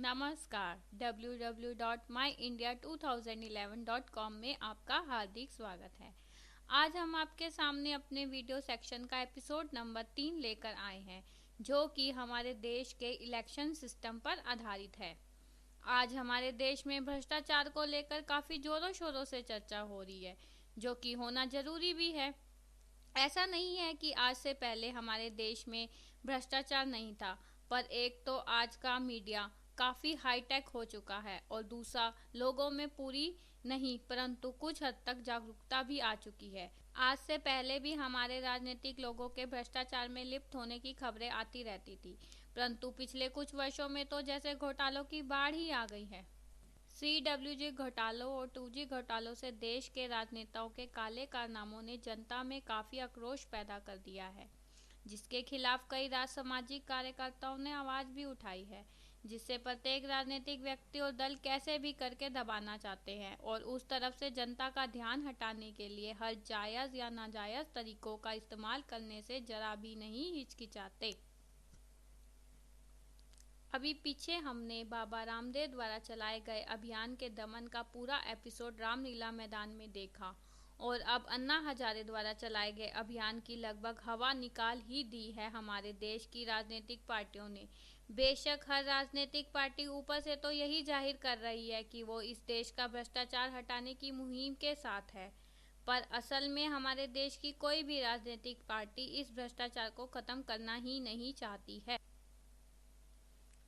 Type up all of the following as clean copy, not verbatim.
नमस्कार www.myindia2011.com में आपका हार्दिक स्वागत है। आज हम आपके सामने अपने वीडियो सेक्शन का एपिसोड नंबर 3 लेकर आए हैं, जो कि हमारे देश के इलेक्शन सिस्टम पर आधारित है। आज हमारे देश में भ्रष्टाचार को लेकर काफ़ी ज़ोरों शोरों से चर्चा हो रही है, जो कि होना ज़रूरी भी है। ऐसा नहीं है कि आज से पहले हमारे देश में भ्रष्टाचार नहीं था, पर एक तो आज का मीडिया काफ़ी हाईटेक हो चुका है और दूसरा लोगों में पूरी नहीं परंतु कुछ हद तक जागरूकता भी आ चुकी है। आज से पहले भी हमारे राजनीतिक लोगों के भ्रष्टाचार में लिप्त होने की खबरें आती रहती थी, परंतु पिछले कुछ वर्षों में तो जैसे घोटालों की बाढ़ ही आ गई है। CWG घोटालों और 2G घोटालों से देश के राजनेताओं के काले कारनामों ने जनता में काफ़ी आक्रोश पैदा कर दिया है, जिसके खिलाफ कई सामाजिक कार्यकर्ताओं ने आवाज़ भी उठाई है, जिससे प्रत्येक राजनीतिक व्यक्ति और दल कैसे भी करके दबाना चाहते हैं और उस तरफ से जनता का ध्यान हटाने के लिए हर जायज़ या नाजायज़ तरीकों का इस्तेमाल करने से जरा भी नहीं हिचकिचाते। अभी पीछे हमने बाबा रामदेव द्वारा चलाए गए अभियान के दमन का पूरा एपिसोड रामलीला मैदान में देखा और अब अन्ना हजारे द्वारा चलाए गए अभियान की लगभग हवा निकाल ही दी है हमारे देश की राजनीतिक पार्टियों ने। बेशक हर राजनीतिक पार्टी ऊपर से तो यही जाहिर कर रही है कि वो इस देश का भ्रष्टाचार हटाने की मुहिम के साथ है, पर असल में हमारे देश की कोई भी राजनीतिक पार्टी इस भ्रष्टाचार को खत्म करना ही नहीं चाहती है,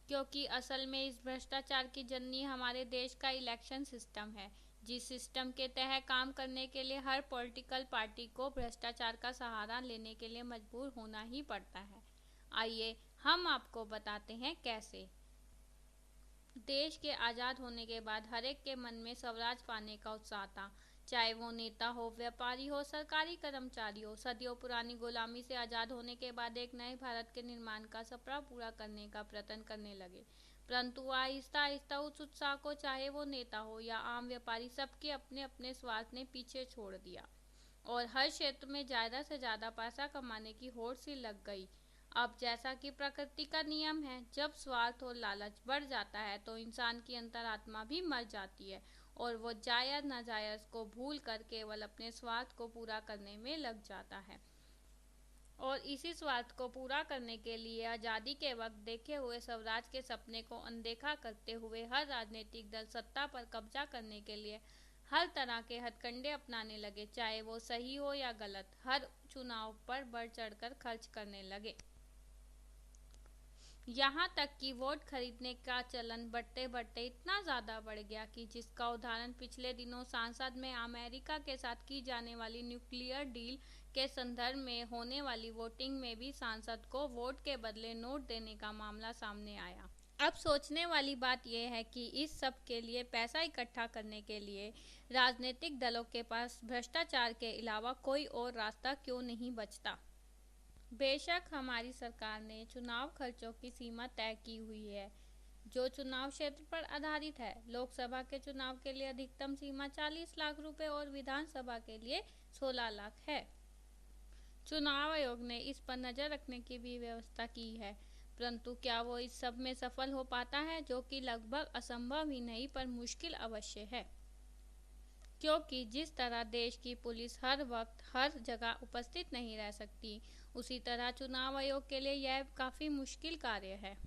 क्योंकि असल में इस भ्रष्टाचार की जननी हमारे देश का इलेक्शन सिस्टम है, जिस सिस्टम के तहत काम करने के लिए हर पॉलिटिकल पार्टी को भ्रष्टाचार का सहारा लेने के लिए मजबूर होना ही पड़ता है। आइए हम आपको बताते हैं कैसे। देश के आज़ाद होने के बाद हर एक के मन में स्वराज पाने का उत्साह था, चाहे वो नेता हो, व्यापारी हो, सरकारी कर्मचारी हो। सदियों पुरानी गुलामी से आज़ाद होने के बाद एक नए भारत के निर्माण का सपना पूरा करने का प्रयत्न करने लगे, परंतु आहिस्ता आहिस्ता उस उत्साह को चाहे वो नेता हो या आम व्यापारी, सबके अपने अपने स्वार्थ ने पीछे छोड़ दिया और हर क्षेत्र में ज़्यादा से ज़्यादा पैसा कमाने की होड़ सी लग गई। अब जैसा कि प्रकृति का नियम है, जब स्वार्थ और लालच बढ़ जाता है तो इंसान की अंतरात्मा भी मर जाती है और वो जायज़ नाजायज़ को भूल कर केवल अपने स्वार्थ को पूरा करने में लग जाता है। और इसी स्वार्थ को पूरा करने के लिए आज़ादी के वक्त देखे हुए स्वराज के सपने को अनदेखा करते हुए हर राजनीतिक दल सत्ता पर कब्जा करने के लिए हर तरह के हथकंडे अपनाने लगे, चाहे वो सही हो या गलत। हर चुनाव पर बढ़ चढ़कर खर्च करने लगे, यहाँ तक कि वोट खरीदने का चलन बढ़ते बढ़ते इतना ज़्यादा बढ़ गया कि जिसका उदाहरण पिछले दिनों संसद में अमेरिका के साथ की जाने वाली न्यूक्लियर डील के संदर्भ में होने वाली वोटिंग में भी सांसद को वोट के बदले नोट देने का मामला सामने आया। अब सोचने वाली बात यह है कि इस सब के लिए पैसा इकट्ठा करने के लिए राजनीतिक दलों के पास भ्रष्टाचार के अलावा कोई और रास्ता क्यों नहीं बचता। बेशक हमारी सरकार ने चुनाव खर्चों की सीमा तय की हुई है, जो चुनाव क्षेत्र पर आधारित है। लोकसभा के चुनाव के लिए अधिकतम सीमा 40 लाख रुपए और विधानसभा के लिए 16 लाख है। चुनाव आयोग ने इस पर नज़र रखने की भी व्यवस्था की है, परंतु क्या वो इस सब में सफल हो पाता है, जो कि लगभग असंभव ही नहीं पर मुश्किल अवश्य है, क्योंकि जिस तरह देश की पुलिस हर वक्त हर जगह उपस्थित नहीं रह सकती, उसी तरह चुनाव आयोग के लिए यह काफ़ी मुश्किल कार्य है।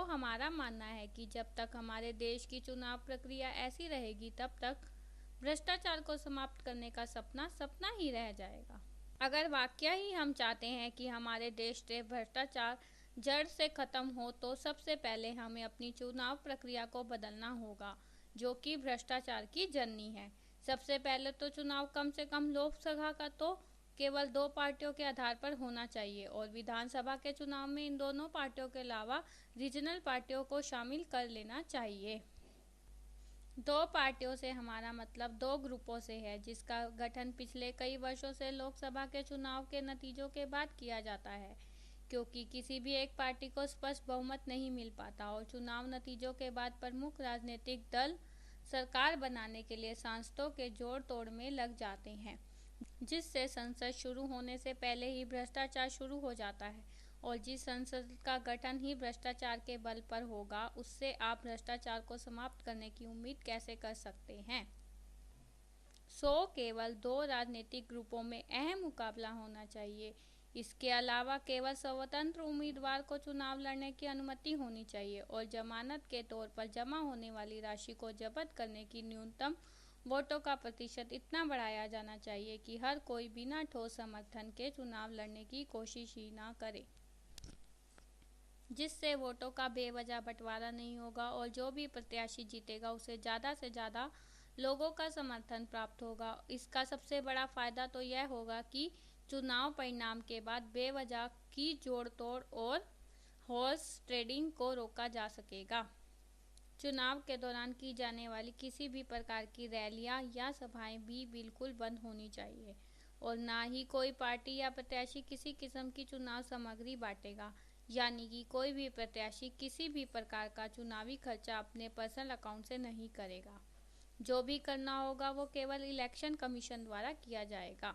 हमारा मानना है कि जब तक हमारे देश की चुनाव प्रक्रिया ऐसी रहेगी, तब तक भ्रष्टाचार को समाप्त करने का सपना सपना ही रह जाएगा। अगर वाकई ही हम चाहते हैं कि हमारे देश से भ्रष्टाचार जड़ से खत्म हो, तो सबसे पहले हमें अपनी चुनाव प्रक्रिया को बदलना होगा, जो कि भ्रष्टाचार की जननी है। सबसे पहले तो चुनाव कम से कम लोकसभा का तो केवल 2 पार्टियों के आधार पर होना चाहिए और विधानसभा के चुनाव में इन दोनों पार्टियों के अलावा रीजनल पार्टियों को शामिल कर लेना चाहिए। 2 पार्टियों से हमारा मतलब 2 ग्रुपों से है, जिसका गठन पिछले कई वर्षों से लोकसभा के चुनाव के नतीजों के बाद किया जाता है, क्योंकि किसी भी एक पार्टी को स्पष्ट बहुमत नहीं मिल पाता और चुनाव नतीजों के बाद प्रमुख राजनीतिक दल सरकार बनाने के लिए सांसदों के जोड़ तोड़ में लग जाते हैं, जिससे संसद शुरू होने से पहले ही भ्रष्टाचार शुरू हो जाता है और जिस संसद का गठन ही भ्रष्टाचार के बल पर होगा, उससे आप भ्रष्टाचार को समाप्त करने की उम्मीद कैसे कर सकते हैं। केवल 2 राजनीतिक ग्रुपों में अहम मुकाबला होना चाहिए। इसके अलावा केवल स्वतंत्र उम्मीदवार को चुनाव लड़ने की अनुमति होनी चाहिए और जमानत के तौर पर जमा होने वाली राशि को जब्त करने की न्यूनतम वोटों का प्रतिशत इतना बढ़ाया जाना चाहिए कि हर कोई बिना ठोस समर्थन के चुनाव लड़ने की कोशिश ही ना करे, जिससे वोटों का बेवजह बंटवारा नहीं होगा और जो भी प्रत्याशी जीतेगा उसे ज़्यादा से ज़्यादा लोगों का समर्थन प्राप्त होगा। इसका सबसे बड़ा फायदा तो यह होगा कि चुनाव परिणाम के बाद बेवजह की जोड़ तोड़ और हॉर्स ट्रेडिंग को रोका जा सकेगा। चुनाव के दौरान की जाने वाली किसी भी प्रकार की रैलियां या सभाएं भी बिल्कुल बंद होनी चाहिए और ना ही कोई पार्टी या प्रत्याशी किसी किस्म की चुनाव सामग्री बांटेगा, यानी कि कोई भी प्रत्याशी किसी भी प्रकार का चुनावी खर्चा अपने पर्सनल अकाउंट से नहीं करेगा। जो भी करना होगा वो केवल इलेक्शन कमीशन द्वारा किया जाएगा।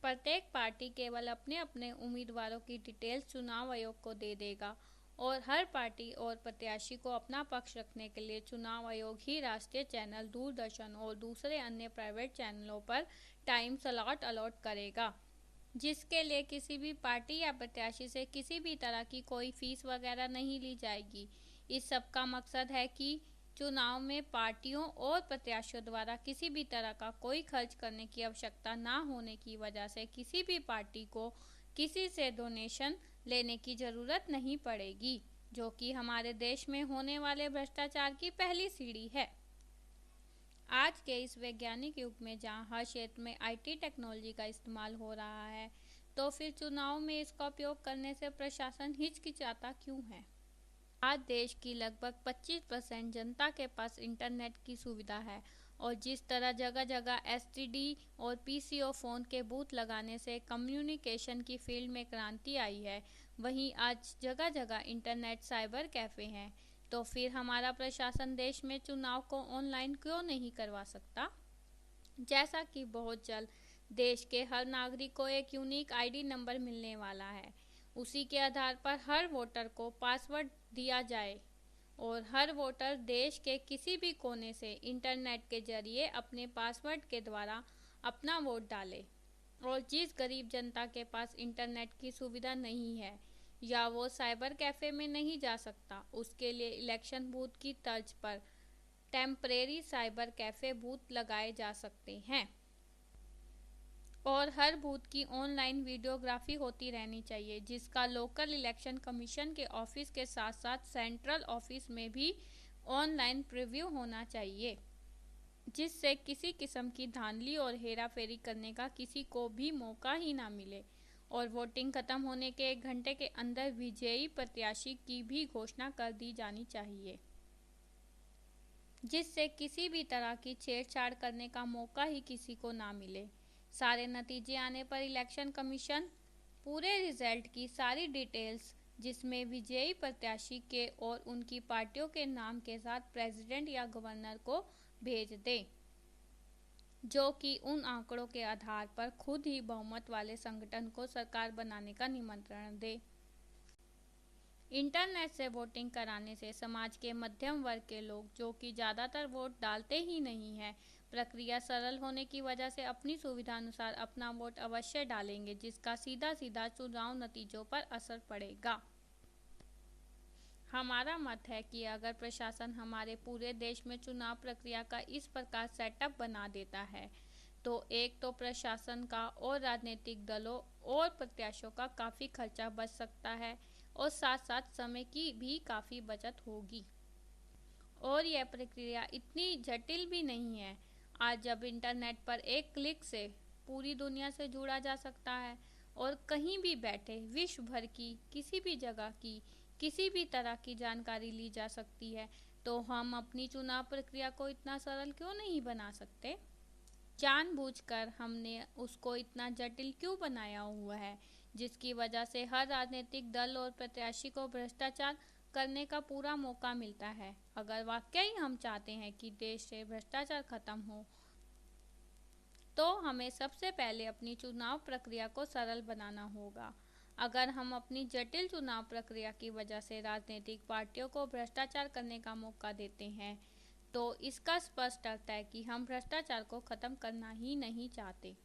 प्रत्येक पार्टी केवल अपने अपने उम्मीदवारों की डिटेल्स चुनाव आयोग को दे देगा और हर पार्टी और प्रत्याशी को अपना पक्ष रखने के लिए चुनाव आयोग ही राष्ट्रीय चैनल, दूरदर्शन और दूसरे अन्य प्राइवेट चैनलों पर टाइम स्लॉट अलॉट करेगा, जिसके लिए किसी भी पार्टी या प्रत्याशी से किसी भी तरह की कोई फीस वगैरह नहीं ली जाएगी। इस सब का मकसद है कि चुनाव में पार्टियों और प्रत्याशियों द्वारा किसी भी तरह का कोई खर्च करने की आवश्यकता ना होने की वजह से किसी भी पार्टी को किसी से डोनेशन लेने की जरूरत नहीं पड़ेगी, जो कि हमारे देश में होने वाले भ्रष्टाचार की पहली सीढ़ी है। आज के इस वैज्ञानिक युग में जहां हर क्षेत्र में आईटी टेक्नोलॉजी का इस्तेमाल हो रहा है, तो फिर चुनाव में इसका उपयोग करने से प्रशासन हिचकिचाता क्यों है। आज देश की लगभग 25% जनता के पास इंटरनेट की सुविधा है और जिस तरह जगह जगह एसटीडी और पीसीओ फोन के बूथ लगाने से कम्युनिकेशन की फील्ड में क्रांति आई है, वहीं आज जगह जगह इंटरनेट साइबर कैफे हैं। तो फिर हमारा प्रशासन देश में चुनाव को ऑनलाइन क्यों नहीं करवा सकता। जैसा कि बहुत जल्द देश के हर नागरिक को एक यूनिक आईडी नंबर मिलने वाला है, उसी के आधार पर हर वोटर को पासवर्ड दिया जाए और हर वोटर देश के किसी भी कोने से इंटरनेट के जरिए अपने पासवर्ड के द्वारा अपना वोट डाले। और जिस गरीब जनता के पास इंटरनेट की सुविधा नहीं है या वो साइबर कैफे में नहीं जा सकता, उसके लिए इलेक्शन बूथ की तर्ज पर टेम्परेरी साइबर कैफे बूथ लगाए जा सकते हैं और हर बूथ की ऑनलाइन वीडियोग्राफी होती रहनी चाहिए, जिसका लोकल इलेक्शन कमीशन के ऑफिस के साथ साथ सेंट्रल ऑफिस में भी ऑनलाइन प्रीव्यू होना चाहिए, जिससे किसी किस्म की धांधली और हेराफेरी करने का किसी को भी मौका ही ना मिले और वोटिंग खत्म होने के 1 घंटे के अंदर विजयी प्रत्याशी की भी घोषणा कर दी जानी चाहिए, जिससे किसी भी तरह की छेड़छाड़ करने का मौका ही किसी को ना मिले। सारे नतीजे आने पर इलेक्शन कमीशन पूरे रिजल्ट की सारी डिटेल्स, जिसमें विजयी प्रत्याशी के और उनकी पार्टियों के नाम के साथ प्रेसिडेंट या गवर्नर को भेज दे, जो कि उन आंकड़ों के आधार पर खुद ही बहुमत वाले संगठन को सरकार बनाने का निमंत्रण दे। इंटरनेट से वोटिंग कराने से समाज के मध्यम वर्ग के लोग, जो कि ज़्यादातर वोट डालते ही नहीं है, प्रक्रिया सरल होने की वजह से अपनी सुविधा अनुसार अपना वोट अवश्य डालेंगे, जिसका सीधा सीधा चुनाव नतीजों पर असर पड़ेगा। हमारा मत है कि अगर प्रशासन हमारे पूरे देश में चुनाव प्रक्रिया का इस प्रकार सेटअप बना देता है, तो एक तो प्रशासन का और राजनीतिक दलों और प्रत्याशियों का काफ़ी खर्चा बच सकता है और साथ साथ समय की भी काफ़ी बचत होगी। और यह प्रक्रिया इतनी जटिल भी नहीं है। आज जब इंटरनेट पर एक क्लिक से पूरी दुनिया से जुड़ा जा सकता है और कहीं भी बैठे विश्व भर की किसी भी जगह की किसी भी तरह की जानकारी ली जा सकती है, तो हम अपनी चुनाव प्रक्रिया को इतना सरल क्यों नहीं बना सकते। जानबूझकर हमने उसको इतना जटिल क्यों बनाया हुआ है, जिसकी वजह से हर राजनीतिक दल और प्रत्याशी को भ्रष्टाचार करने का पूरा मौका मिलता है। अगर वाकई हम चाहते हैं कि देश से भ्रष्टाचार खत्म हो, तो हमें सबसे पहले अपनी चुनाव प्रक्रिया को सरल बनाना होगा। अगर हम अपनी जटिल चुनाव प्रक्रिया की वजह से राजनीतिक पार्टियों को भ्रष्टाचार करने का मौका देते हैं, तो इसका स्पष्ट अर्थ है कि हम भ्रष्टाचार को खत्म करना ही नहीं चाहते।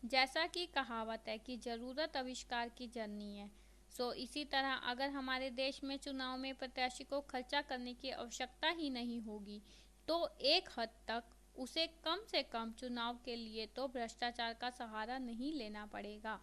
जैसा कि कहावत है कि जरूरत आविष्कार की जननी है, सो इसी तरह अगर हमारे देश में चुनाव में प्रत्याशी को खर्चा करने की आवश्यकता ही नहीं होगी, तो एक हद तक उसे कम से कम चुनाव के लिए तो भ्रष्टाचार का सहारा नहीं लेना पड़ेगा।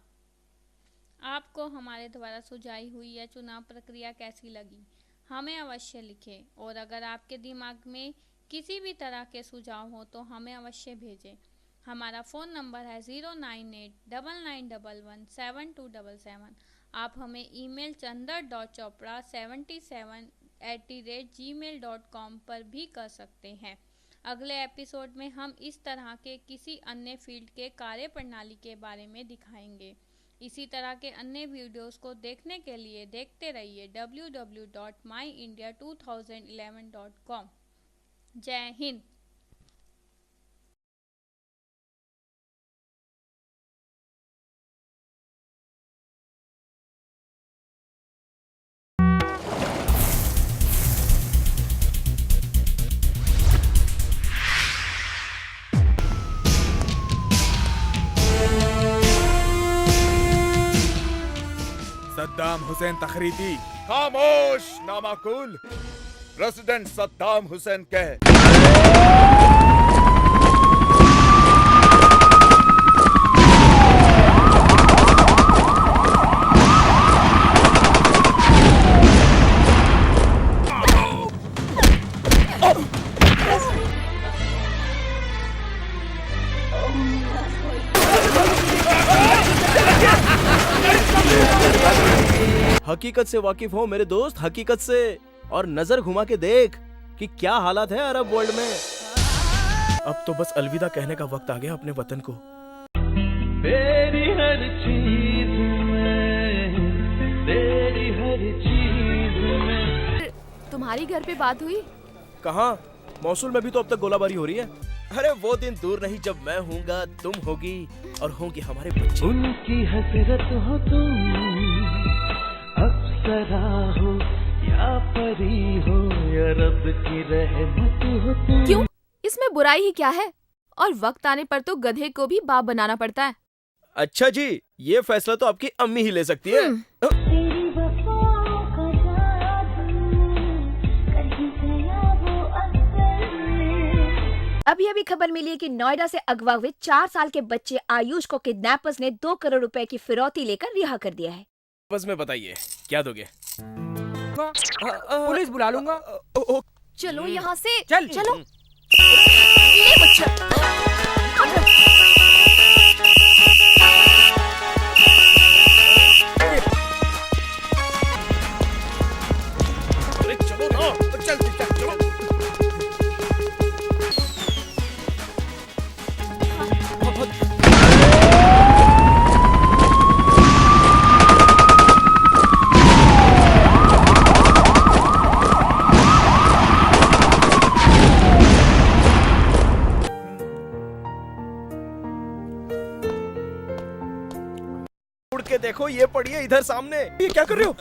आपको हमारे द्वारा सुझाई हुई यह चुनाव प्रक्रिया कैसी लगी, हमें अवश्य लिखें, और अगर आपके दिमाग में किसी भी तरह के सुझाव हो तो हमें अवश्य भेजें। हमारा फ़ोन नंबर है 09899117277। आप हमें ईमेल chandar.chopra77@gmail.com पर भी कर सकते हैं। अगले एपिसोड में हम इस तरह के किसी अन्य फील्ड के कार्य प्रणाली के बारे में दिखाएंगे। इसी तरह के अन्य वीडियोस को देखने के लिए देखते रहिए www.myindia2011.com। जय हिंद। सद्दाम हुसैन तखरीदी। खामोश नामाकुल। प्रेसिडेंट सद्दाम हुसैन कहे हकीकत से वाकिफ हो मेरे दोस्त, हकीकत से। और नजर घुमा के देख कि क्या हालात है अरब वर्ल्ड में। अब तो बस अलविदा कहने का वक्त आ गया अपने वतन को। तेरी हर चीज में, तेरी हर चीज में। तुम्हारी घर पे बात हुई? कहाँ? मौसूल में भी तो अब तक गोलाबारी हो रही है। अरे वो दिन दूर नहीं जब मैं हूँगा, तुम होगी और होंगे हमारे बच्चे। उनकी हसरत हो तुम, अप्सरा हो या परी हो, या रब की रहमत हो तुम। क्यों? इसमें बुराई ही क्या है? और वक्त आने पर तो गधे को भी बाप बनाना पड़ता है। अच्छा जी, ये फैसला तो आपकी अम्मी ही ले सकती है। तेरी वफाओं का जादू कहीं गया वो असर में। अभी खबर मिली है कि नोएडा से अगवा हुए 4 साल के बच्चे आयुष को किडनैपर्स ने 2 करोड़ रुपए की फिरौती लेकर रिहा कर दिया है। बस में बताइए क्या दोगे? पुलिस बुला लूंगा। चलो यहाँ से। चलो। ले मच्छर। अरे चलो ना, चल चलो। उड़ के देखो, ये पड़ी है इधर सामने। ये क्या कर रहे हो?